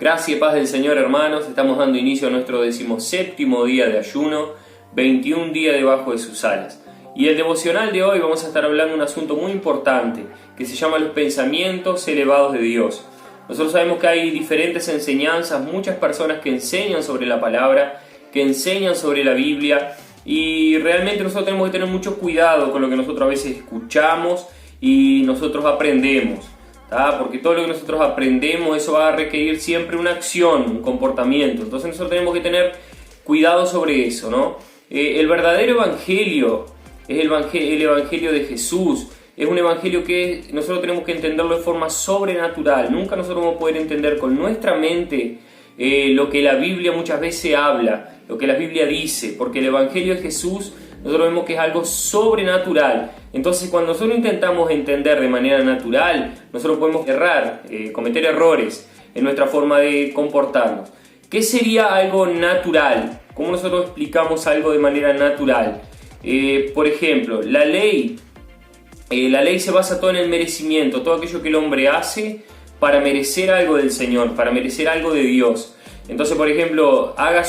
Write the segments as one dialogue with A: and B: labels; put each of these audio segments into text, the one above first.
A: Gracia y paz del Señor, hermanos. Estamos dando inicio a nuestro 17º día de ayuno, 21 días debajo de sus alas. Y el devocional de hoy vamos a estar hablando de un asunto muy importante que se llama los pensamientos elevados de Dios. Nosotros sabemos que hay diferentes enseñanzas, muchas personas que enseñan sobre la palabra, que enseñan sobre la Biblia, y realmente nosotros tenemos que tener mucho cuidado con lo que nosotros a veces escuchamos y nosotros aprendemos. Porque todo lo que nosotros aprendemos, eso va a requerir siempre una acción, un comportamiento. Entonces nosotros tenemos que tener cuidado sobre eso, ¿no? El verdadero evangelio es el evangelio de Jesús. Es un evangelio que nosotros tenemos que entenderlo de forma sobrenatural. Nunca nosotros vamos a poder entender con nuestra mente lo que la Biblia muchas veces habla, lo que la Biblia dice, porque el evangelio de Jesús nosotros vemos que es algo sobrenatural. Entonces cuando nosotros intentamos entender de manera natural, nosotros podemos errar, cometer errores en nuestra forma de comportarnos. ¿Qué sería algo natural? ¿Cómo nosotros explicamos algo de manera natural? Por ejemplo, la ley se basa todo en el merecimiento, todo aquello que el hombre hace para merecer algo del Señor, para merecer algo de Dios. Entonces, por ejemplo, haga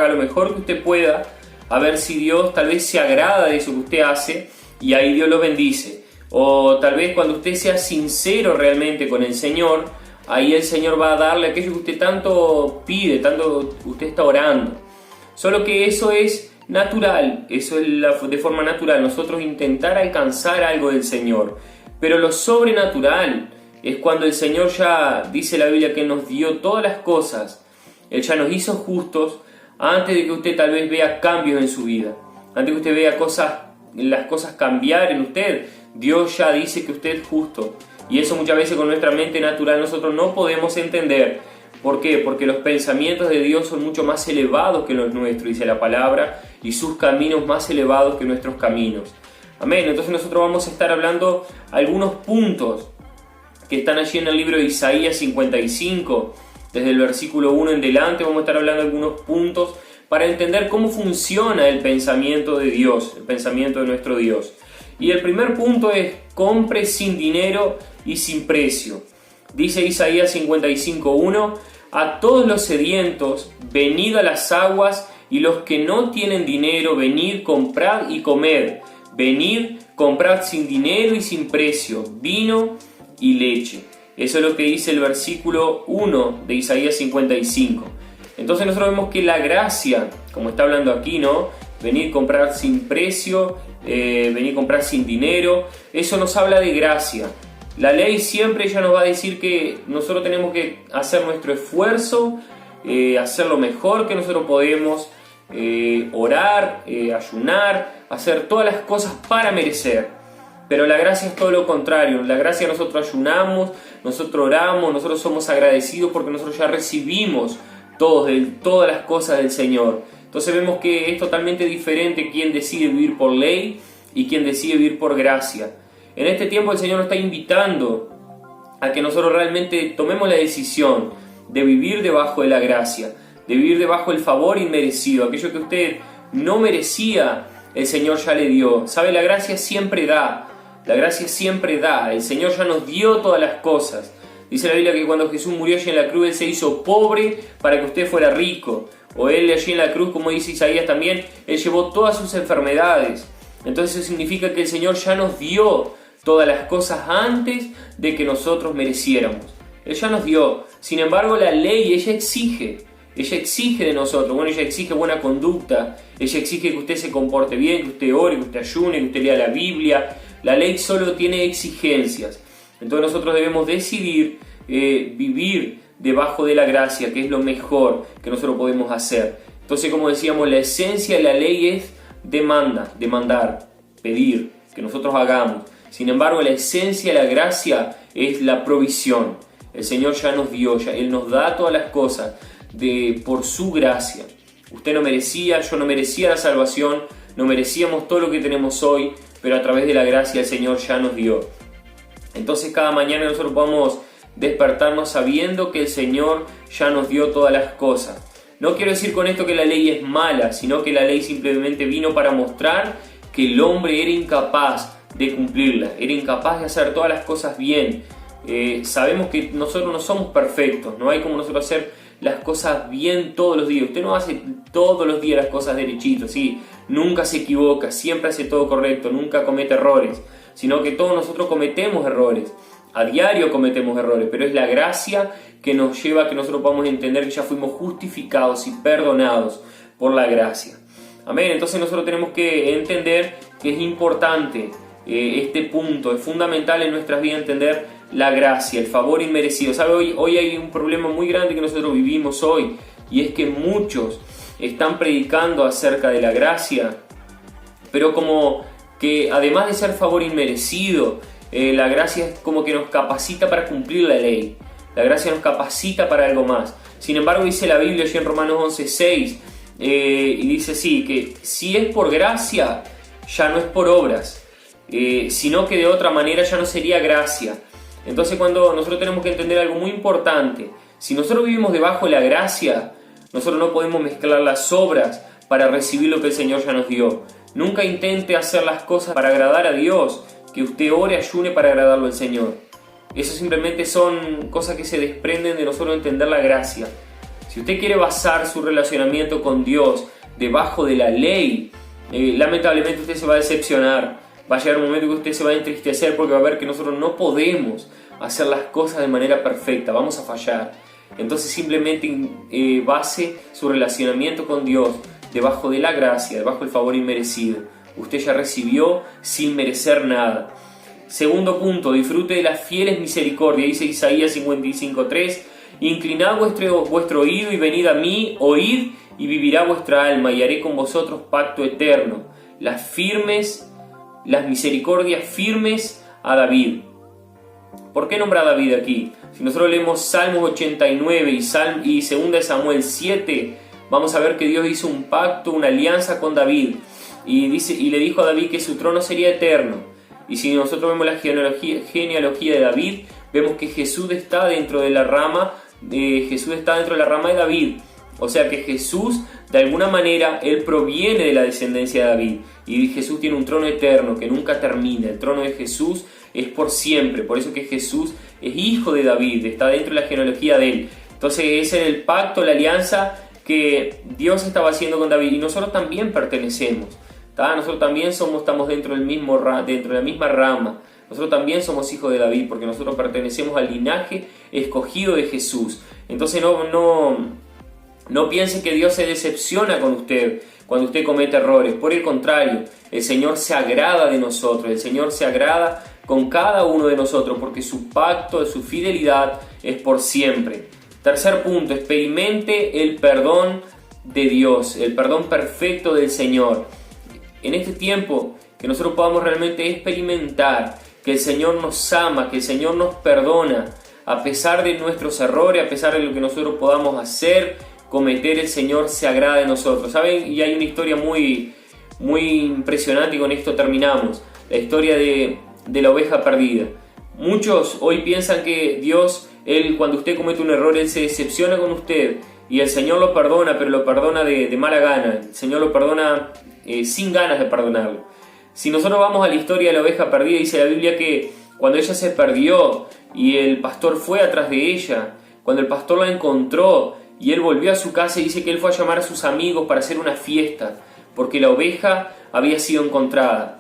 A: lo mejor que usted pueda, a ver si Dios tal vez se agrada de eso que usted hace y ahí Dios lo bendice. O tal vez cuando usted sea sincero realmente con el Señor, ahí el Señor va a darle aquello que usted tanto pide, tanto usted está orando. Solo que eso es natural, eso es de forma natural, nosotros intentar alcanzar algo del Señor. Pero lo sobrenatural es cuando el Señor ya, dice la Biblia, que nos dio todas las cosas. Él ya nos hizo justos antes de que usted tal vez vea cambios en su vida. Antes de que usted vea las cosas cambiar en usted, Dios ya dice que usted es justo. Y eso muchas veces con nuestra mente natural nosotros no podemos entender. ¿Por qué? Porque los pensamientos de Dios son mucho más elevados que los nuestros, dice la palabra, y sus caminos más elevados que nuestros caminos. Amén. Entonces nosotros vamos a estar hablando algunos puntos que están allí en el libro de Isaías 55, desde el versículo 1 en delante. Vamos a estar hablando de algunos puntos para entender cómo funciona el pensamiento de Dios, el pensamiento de nuestro Dios. Y el primer punto es: compre sin dinero y sin precio. Dice Isaías 55:1: a todos los sedientos, venid a las aguas, y los que no tienen dinero, venid, comprad y comed. Venid, comprad sin dinero y sin precio, vino y leche. Eso es lo que dice el versículo 1 de Isaías 55. Entonces nosotros vemos que la gracia, como está hablando aquí, ¿no? Venir a comprar sin precio, venir a comprar sin dinero, eso nos habla de gracia. La ley siempre ya nos va a decir que nosotros tenemos que hacer nuestro esfuerzo, hacer lo mejor que nosotros podemos, orar, ayunar, hacer todas las cosas para merecer. Pero la gracia es todo lo contrario. La gracia, nosotros ayunamos, nosotros oramos, nosotros somos agradecidos porque nosotros ya recibimos todas las cosas del Señor. Entonces vemos que es totalmente diferente quien decide vivir por ley y quien decide vivir por gracia. En este tiempo el Señor nos está invitando a que nosotros realmente tomemos la decisión de vivir debajo de la gracia, de vivir debajo del favor inmerecido. Aquello que usted no merecía, el Señor ya le dio. ¿Sabe? La gracia siempre da. La gracia siempre da. El Señor ya nos dio todas las cosas. Dice la Biblia que cuando Jesús murió allí en la cruz, Él se hizo pobre para que usted fuera rico. O Él allí en la cruz, como dice Isaías también, Él llevó todas sus enfermedades. Entonces eso significa que el Señor ya nos dio todas las cosas antes de que nosotros mereciéramos. Él ya nos dio. Sin embargo, la ley, ella exige de nosotros. Bueno, ella exige buena conducta, ella exige que usted se comporte bien, que usted ore, que usted ayune, que usted lea la Biblia. La ley solo tiene exigencias. Entonces nosotros debemos decidir vivir debajo de la gracia, que es lo mejor que nosotros podemos hacer. Entonces, como decíamos, la esencia de la ley es demandar, pedir, que nosotros hagamos. Sin embargo, la esencia de la gracia es la provisión. El Señor ya nos dio, Él nos da todas las cosas por su gracia. Usted no merecía, yo no merecía la salvación, no merecíamos todo lo que tenemos hoy, pero a través de la gracia el Señor ya nos dio. Entonces cada mañana nosotros podemos despertarnos sabiendo que el Señor ya nos dio todas las cosas. No quiero decir con esto que la ley es mala, sino que la ley simplemente vino para mostrar que el hombre era incapaz de cumplirla, era incapaz de hacer todas las cosas bien. sabemos que nosotros no somos perfectos, no hay como nosotros hacer las cosas bien todos los días. Usted no hace todos los días las cosas derechitos, ¿sí? Nunca se equivoca, siempre hace todo correcto, nunca comete errores, sino que todos nosotros cometemos errores, a diario cometemos errores, pero es la gracia que nos lleva a que nosotros podamos entender que ya fuimos justificados y perdonados por la gracia. Amén. Entonces nosotros tenemos que entender que es importante este punto, es fundamental en nuestras vidas entender la gracia, el favor inmerecido. ¿Sabe? Hoy hay un problema muy grande que nosotros vivimos hoy, y es que muchos están predicando acerca de la gracia, pero como que además de ser favor inmerecido, la gracia es como que nos capacita para cumplir la ley. La gracia nos capacita para algo más. Sin embargo, dice la Biblia allí en Romanos 11:6, y dice así, que si es por gracia, ya no es por obras, sino que de otra manera ya no sería gracia. Entonces, cuando nosotros tenemos que entender algo muy importante, si nosotros vivimos debajo de la gracia, nosotros no podemos mezclar las obras para recibir lo que el Señor ya nos dio. Nunca intente hacer las cosas para agradar a Dios, que usted ore, ayune para agradarlo al Señor. Eso simplemente son cosas que se desprenden de nosotros entender la gracia. Si usted quiere basar su relacionamiento con Dios debajo de la ley, lamentablemente usted se va a decepcionar. Va a llegar un momento que usted se va a entristecer porque va a ver que nosotros no podemos hacer las cosas de manera perfecta, vamos a fallar. Entonces simplemente base su relacionamiento con Dios debajo de la gracia, debajo del favor inmerecido. Usted ya recibió sin merecer nada. Segundo punto, disfrute de las fieles misericordias. Dice Isaías 55:3, inclinad vuestro oído y venid a mí, oíd y vivirá vuestra alma, y haré con vosotros pacto eterno. Las misericordias firmes a David. ¿Por qué nombra a David aquí? Si nosotros leemos Salmos 89 y 2 Samuel 7, vamos a ver que Dios hizo un pacto, una alianza con David, y le dijo a David que su trono sería eterno. Y si nosotros vemos la genealogía de David, vemos que Jesús está dentro de la rama de David. O sea que Jesús, de alguna manera, Él proviene de la descendencia de David. Y Jesús tiene un trono eterno que nunca termina. El trono de Jesús es por siempre. Por eso que Jesús es hijo de David, está dentro de la genealogía de Él. Entonces ese es el pacto, la alianza que Dios estaba haciendo con David. Y nosotros también pertenecemos. Nosotros también estamos dentro de la misma rama. Nosotros también somos hijos de David porque nosotros pertenecemos al linaje escogido de Jesús. Entonces no piense que Dios se decepciona con usted cuando usted comete errores. Por el contrario, el Señor se agrada de nosotros. El Señor se agrada con cada uno de nosotros porque su pacto, su fidelidad es por siempre. Tercer punto, experimente el perdón de Dios, el perdón perfecto del Señor. En este tiempo, que nosotros podamos realmente experimentar que el Señor nos ama, que el Señor nos perdona, a pesar de nuestros errores, a pesar de lo que nosotros podamos hacer, cometer, el Señor se agrada de nosotros. ¿Saben? Y hay una historia muy impresionante y con esto terminamos. La historia de la oveja perdida. Muchos hoy piensan que Dios, cuando usted comete un error, Él se decepciona con usted y el Señor lo perdona, pero lo perdona de mala gana. El Señor lo perdona sin ganas de perdonarlo. Si nosotros vamos a la historia de la oveja perdida, dice la Biblia que cuando ella se perdió y el pastor fue atrás de ella, cuando el pastor la encontró y él volvió a su casa, dice que él fue a llamar a sus amigos para hacer una fiesta, porque la oveja había sido encontrada.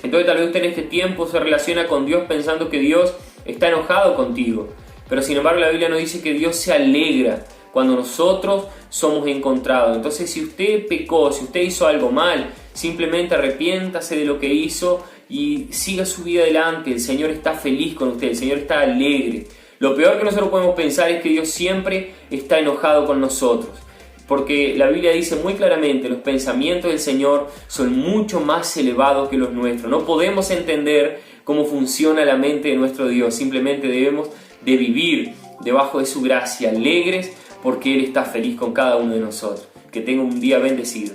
A: Entonces tal vez usted en este tiempo se relaciona con Dios pensando que Dios está enojado contigo, pero sin embargo la Biblia nos dice que Dios se alegra cuando nosotros somos encontrados. Entonces si usted pecó, si usted hizo algo mal, simplemente arrepiéntase de lo que hizo y siga su vida adelante. El Señor está feliz con usted, el Señor está alegre. Lo peor que nosotros podemos pensar es que Dios siempre está enojado con nosotros, porque la Biblia dice muy claramente, los pensamientos del Señor son mucho más elevados que los nuestros. No podemos entender cómo funciona la mente de nuestro Dios, simplemente debemos de vivir debajo de su gracia, alegres, porque Él está feliz con cada uno de nosotros. Que tenga un día bendecido.